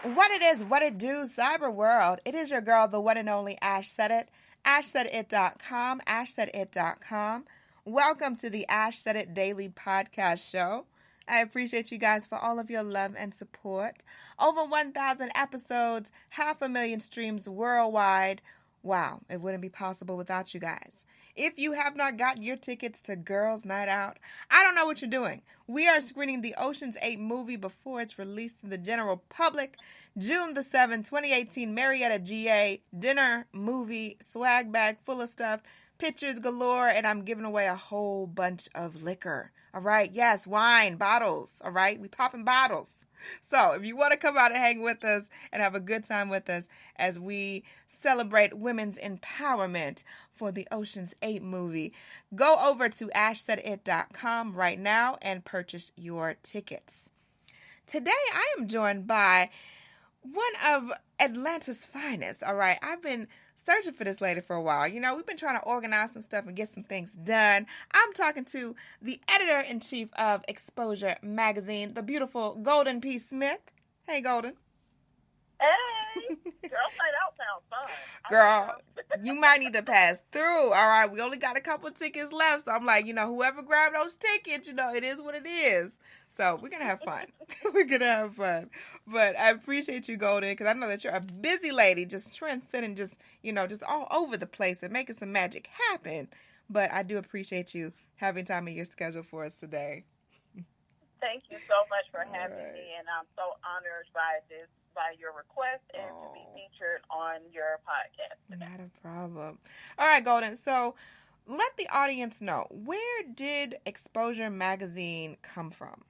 What it is, what it do, cyber world. It is your girl, the one and only Ash Said It. AshSaidIt.com, AshSaidIt.com. Welcome to the Ash Said It Daily Podcast Show. I appreciate you guys for all of your love and support. Over 1,000 episodes, 500,000 streams worldwide. Wow, it wouldn't be possible without you guys. If you have not gotten your tickets to Girls Night Out, I don't know what you're doing. We are screening the Ocean's 8 movie before it's released to the general public. June the 7th, 2018, Marietta, GA. Dinner, movie, swag bag full of stuff, pictures galore, and I'm giving away a whole bunch of liquor. All right, yes, wine, bottles, all right? We popping bottles. So if you want to come out and hang with us and have a good time with us as we celebrate women's empowerment for the Ocean's 8 movie, go over to ashsaidit.com right now and purchase your tickets. Today I am joined by one of Atlanta's finest, all right? I've been searching for this lady for a while. You know, we've been trying to organize some stuff and get some things done. I'm talking to the editor-in-chief of Xposure Magazine, the beautiful Goldyn P. Smith. Hey, Goldyn. Hey, Girls Night Out sounds fun. Girl, you might need to pass through. All right, we only got a couple tickets left, so I'm like, whoever grabbed those tickets, it is what it is. So we're going to have fun. We're going to have fun. But I appreciate you, Goldyn, because I know that you're a busy lady, just trendsetting, just all over the place and making some magic happen. But I do appreciate you having time in your schedule for us today. Thank you so much for having me, and I'm so honored by your request and to be featured on your podcast today. Not a problem. All right, Goldyn. So let the audience know, where did Xposure Magazine come from?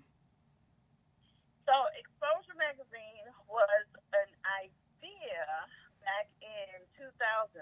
So Xposure Magazine was an idea back in 2007.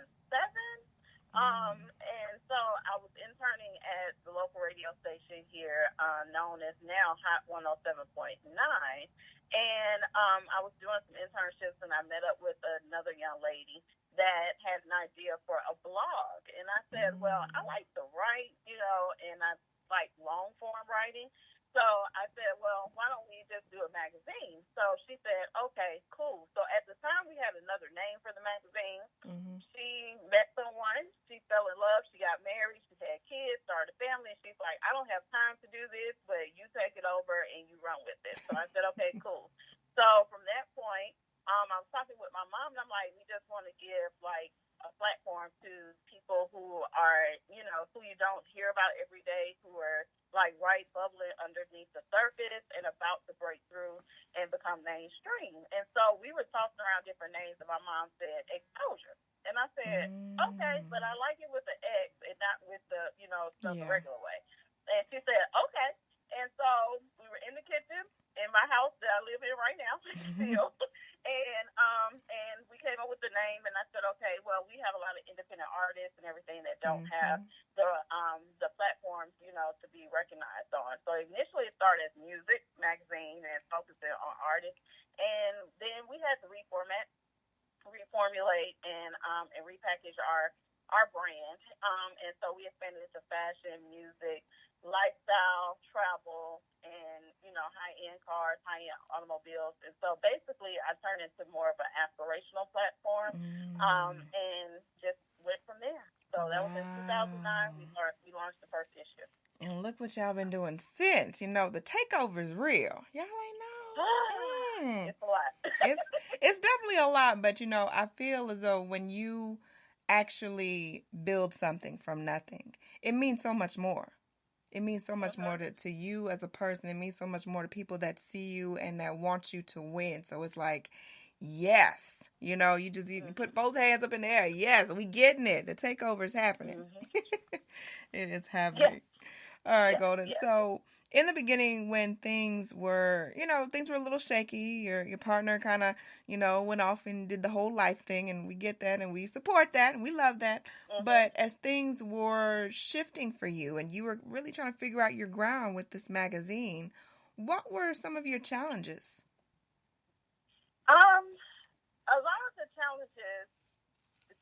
And so I was interning at the local radio station here, known as now Hot 107.9. And I was doing some internships, and I met up with another young lady that had an idea for a blog. And I said, well, I like to write, and I like long form writing. So I said, well, why don't we just do a magazine? So she said, okay, cool. So at the time, we had another name for the magazine. Mm-hmm. She met someone. She fell in love. She got married. She had kids, started a family. And she's like, I don't have time to do this, but you take it over and you run with it. So I said, okay, cool. So from that point, I was talking with my mom, and I'm like, we just want to give, like, a platform to people who are, who you don't hear about every day, who are like right bubbling underneath the surface and about to break through and become mainstream. And so we were tossing around different names, and my mom said Exposure. And I said, okay, but I like it with the X and not with the, the regular way. And she said, okay. And so we were in the kitchen in my house that I live in right now, still. And we came up with the name, and I said, okay, well, we have a lot of independent artists and everything that don't have the platforms, to be recognized on. So initially it started as music magazine and focusing on artists, and then we had to reformulate, and repackage our brand. And so we expanded into fashion, music, lifestyle, travel, and, high-end cars, high-end automobiles. And so basically I turned into more of an aspirational platform, and just went from there. So that was in 2009. We launched the first issue. And look what y'all been doing since. The takeover is real. Y'all ain't know. It's a lot. It's definitely a lot, but, I feel as though when you actually build something from nothing, it means so much more. It means so much more to you as a person. It means so much more to people that see you and that want you to win. So it's like, yes, you just you put both hands up in the air. Yes, we getting it. The takeover is happening. It is happening. All right, Goldyn. Yeah. So in the beginning, when things were a little shaky, your partner kind of, went off and did the whole life thing, and we get that, and we support that, and we love that. But as things were shifting for you, and you were really trying to figure out your ground with this magazine, what were some of your challenges? A lot of the challenges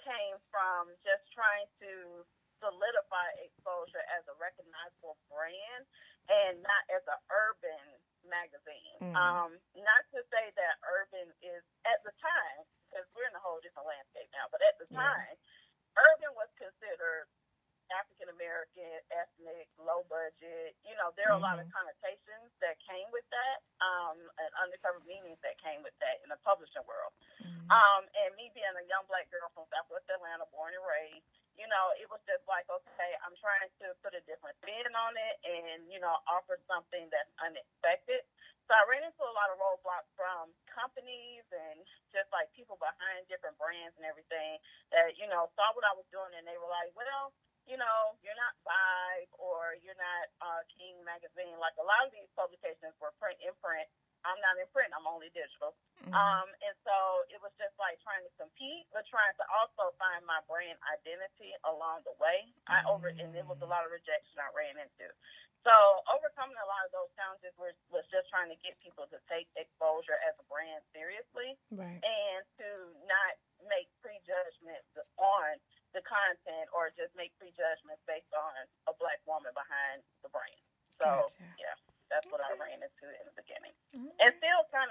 came from just trying to solidify Xposure as a recognizable brand and not as an urban magazine. Not to say that urban is lot of connotations that came with that, and undercover meanings that came with that in the publishing world. And me being a young black girl from Southwest Atlanta, born and raised, you know, it was just like, okay, I'm trying to put a different spin on it and, you know, offer something that's unexpected. So I ran into a lot of roadblocks from companies and just like people behind different brands and everything that, you know, saw what I was doing and they were like, well, you know, you're not Vibe or you're not King Magazine. Like a lot of these publications were in print. I'm not in print. I'm only digital. And so it was just like trying to compete, but trying to also find my brand identity along the way. And it was a lot of rejection I ran into. So overcoming a lot of those challenges was just trying to get people to take exposure as a brand seriously, and to not make prejudgments on the content or just make prejudgments based on a black woman behind the brand. So yeah. That's what I ran into in the beginning, and I still kind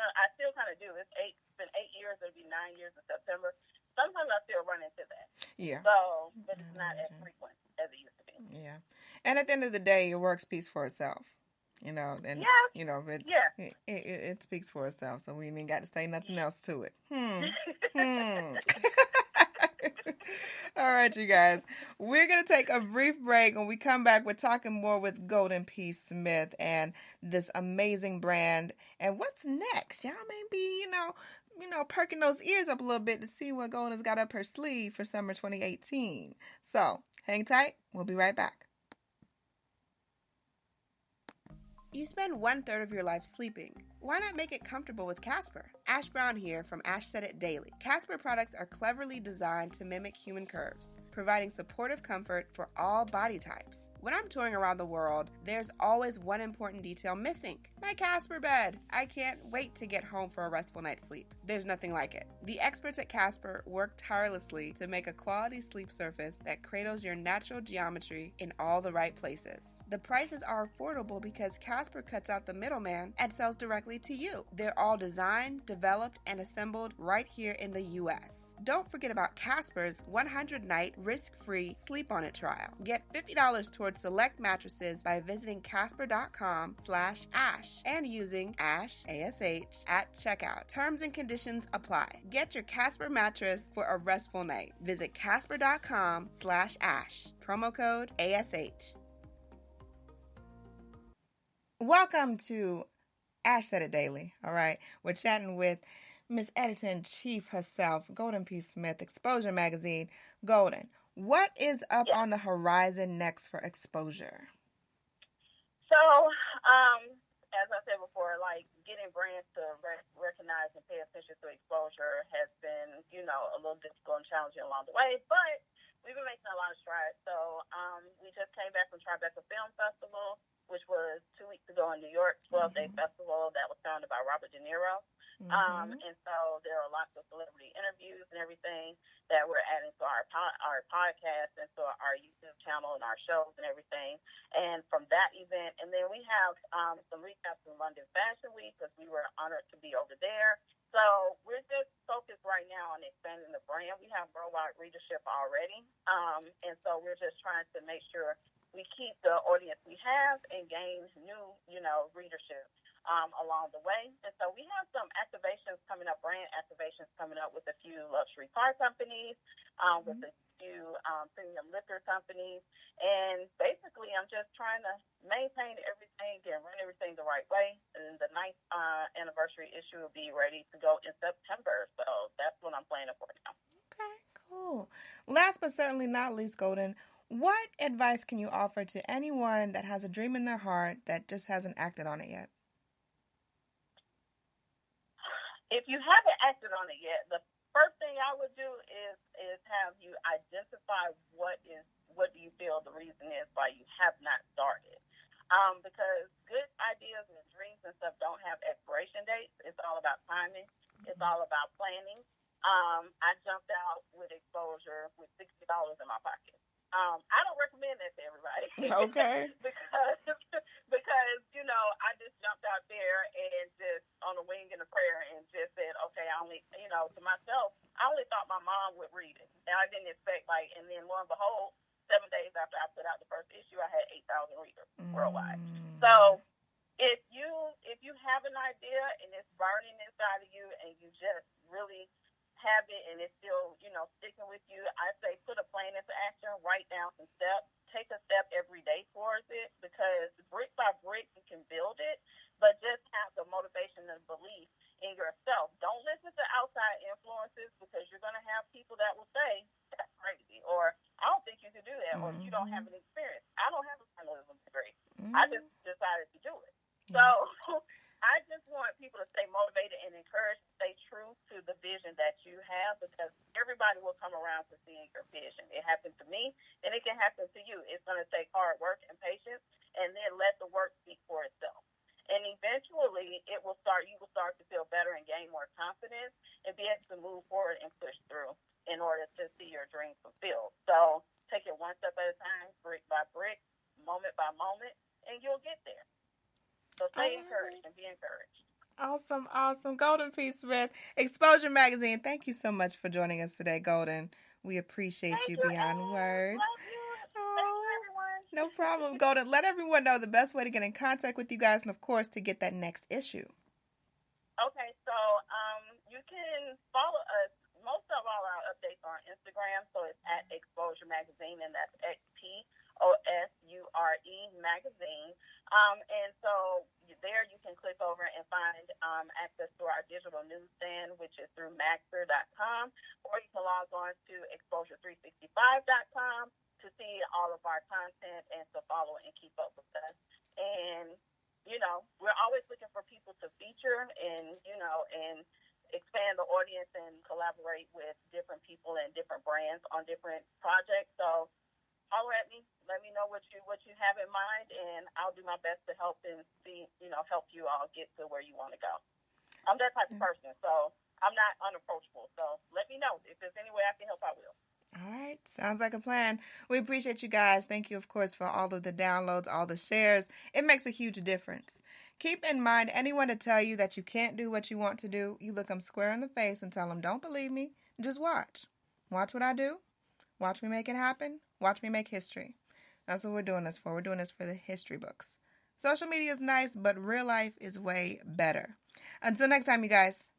of do. It's been 8 years. It'll be 9 years in September. Sometimes I still run into that. Yeah. So, but it's not as frequent as it used to be. Yeah, and at the end of the day, your work speaks for itself. You know, and you know, it speaks for itself. So we ain't got to say nothing else to it. All right, you guys. We're going to take a brief break. When we come back, we're talking more with Goldyn P. Smith and this amazing brand. And what's next? Y'all may be, you know, perking those ears up a little bit to see what Goldyn's got up her sleeve for summer 2018. So hang tight. We'll be right back. You spend 1/3 of your life sleeping. Why not make it comfortable with Casper? Ash Brown here from Ash Said It Daily. Casper products are cleverly designed to mimic human curves, providing supportive comfort for all body types. When I'm touring around the world, there's always one important detail missing: my Casper bed. I can't wait to get home for a restful night's sleep. There's nothing like it. The experts at Casper work tirelessly to make a quality sleep surface that cradles your natural geometry in all the right places. The prices are affordable because Casper cuts out the middleman and sells directly to you. They're all designed, developed, and assembled right here in the U.S. Don't forget about Casper's 100-night risk-free Sleep On It trial. Get $50 towards select mattresses by visiting casper.com/ash and using ASH, ASH, at checkout. Terms and conditions apply. Get your Casper mattress for a restful night. Visit casper.com/ash. Promo code ASH. Welcome to Ash Said It Daily. All right. We're chatting with Miss Editor-in-Chief herself, Goldyn P. Smith, Xposure Magazine. Goldyn, what is up on the horizon next for Xposure? So, as I said before, like getting brands to recognize and pay attention to exposure has been, you know, a little difficult and challenging along the way, but we've been making a lot of strides. So, we just came back from Tribeca Film Festival, which was 2 weeks ago in New York, 12-day festival that was founded by Robert De Niro. And so there are lots of celebrity interviews and everything that we're adding to our podcast and to our YouTube channel and our shows and everything. And from that event, and then we have some recaps from London Fashion Week because we were honored to be over there. So we're just focused right now on expanding the brand. We have worldwide readership already. And so we're just trying to make sure we keep the audience we have and gain new, you know, readership along the way. And so we have some activations coming up, brand activations coming up with a few luxury car companies, with a few premium liquor companies. And basically, I'm just trying to maintain everything and run everything the right way. And the 9th anniversary issue will be ready to go in September. So that's what I'm planning for now. Okay, cool. Last but certainly not least, Goldyn, what advice can you offer to anyone that has a dream in their heart that just hasn't acted on it yet? If you haven't acted on it yet, the first thing I would do is have you identify what do you feel the reason is why you have not started. Because good ideas and dreams and stuff don't have expiration dates. It's all about timing. It's all about planning. I jumped out with Xposure with $60 in my pocket. I don't recommend that to everybody. Okay. because, you know, I just jumped out there and just on a wing and a prayer and just said, okay, I only, you know, to myself, I only thought my mom would read it. And I didn't expect, and then lo and behold, 7 days after I put out the first issue, I had 8,000 readers worldwide. So if you have an idea and it's burning inside of you and you just really have it and it's still, sticking with you, I say put a plan into action, write down some steps, take a step every day towards it, because brick by brick you can build it, but just have the motivation and belief in yourself. Don't listen to outside influences, because you're going to have people that will say, that's crazy, or I don't think you can do that, or you don't have an experience. I don't have a journalism degree. I just decided to do it. So I just want people to stay motivated and encouraged to stay true to the vision that you have, because everybody will come around to seeing your vision. It happened to me, and it can happen to you. It's going to take hard work and patience, and then let the work speak for itself. And eventually, you will start to feel better and gain more confidence and be able to move forward and push through in order to see your dreams fulfilled. So take it one step at a time, brick by brick, moment by moment, and you'll get there. So stay encouraged and be encouraged. Awesome. Goldyn P. Smith, Xposure Magazine. Thank you so much for joining us today, Goldyn. We appreciate you beyond words. Love you. Thank you, everyone. No problem, Goldyn. Let everyone know the best way to get in contact with you guys, and of course to get that next issue. Okay, so you can follow us. Most of all our updates are on Instagram, so it's at Xposure Magazine, and that's XPOSURE Magazine. And so there you can click over and find access to our digital newsstand, which is through Maxter.com, or you can log on to Exposure365.com to see all of our content and to follow and keep up with us. And, we're always looking for people to feature and expand the audience and collaborate with different people and different brands on different projects. So holler at me, let me know what you have in mind, and I'll do my best to help and help you all get to where you want to go. I'm that type of person, so I'm not unapproachable. So let me know if there's any way I can help. I will. All right. Sounds like a plan. We appreciate you guys. Thank you, of course, for all of the downloads, all the shares. It makes a huge difference. Keep in mind, anyone to tell you that you can't do what you want to do, you look them square in the face and tell them, don't believe me. Just watch. Watch what I do. Watch me make it happen. Watch me make history. That's what we're doing this for. We're doing this for the history books. Social media is nice, but real life is way better. Until next time, you guys.